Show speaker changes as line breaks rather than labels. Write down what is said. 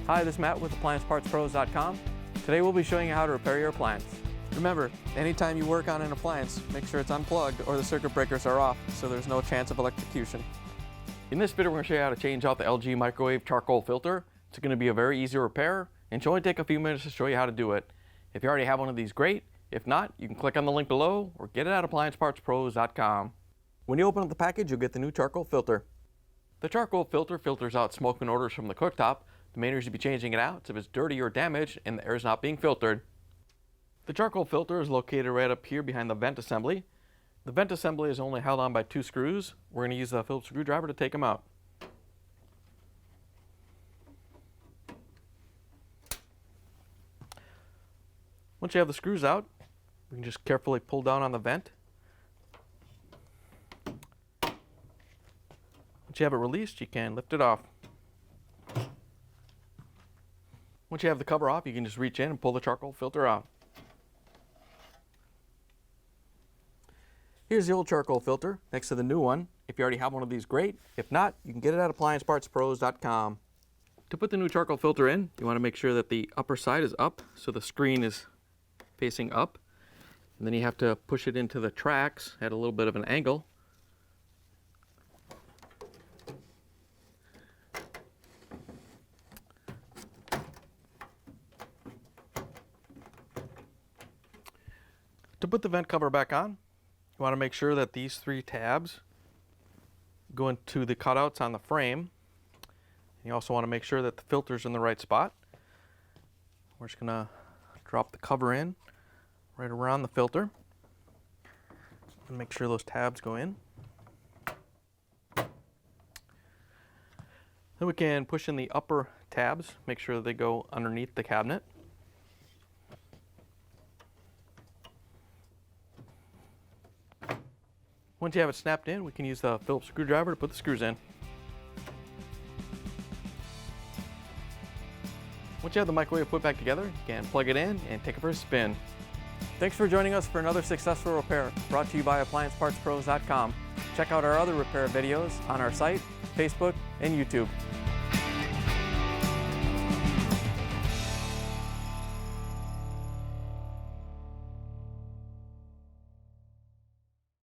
Hi, this is Matt with AppliancePartsPros.com. Today we'll be showing you how to repair your appliance. Remember, anytime you work on an appliance, make sure it's unplugged or the circuit breakers are off so there's no chance of electrocution. In this video, we're going to show you how to change out the LG microwave charcoal filter. It's going to be a very easy repair and should only take a few minutes to show you how to do it. If you already have one of these, great. If not, you can click on the link below or get it at AppliancePartsPros.com. When you open up the package, you'll get the new charcoal filter. The charcoal filter filters out smoke and odors from the cooktop. The main reason you'd be changing it out is if it's dirty or damaged and the air is not being filtered. The charcoal filter is located right up here behind the vent assembly. The vent assembly is only held on by 2 screws. We're going to use the Phillips screwdriver to take them out. Once you have the screws out, you can just carefully pull down on the vent. Once you have it released, you can lift it off. Once you have the cover off, you can just reach in and pull the charcoal filter out. Here's the old charcoal filter next to the new one. If you already have one of these, great. If not, you can get it at AppliancePartsPros.com. To put the new charcoal filter in, you want to make sure that the upper side is up, so the screen is facing up. And then you have to push it into the tracks at a little bit of an angle. To put the vent cover back on, you want to make sure that these 3 tabs go into the cutouts on the frame. You also want to make sure that the filter's in the right spot. We're just going to drop the cover in right around the filter and make sure those tabs go in. Then we can push in the upper tabs, make sure they go underneath the cabinet. Once you have it snapped in, we can use the Phillips screwdriver to put the screws in. Once you have the microwave put back together, you can plug it in and take it for a spin. Thanks for joining us for another successful repair brought to you by AppliancePartsPros.com. Check out our other repair videos on our site, Facebook, and YouTube.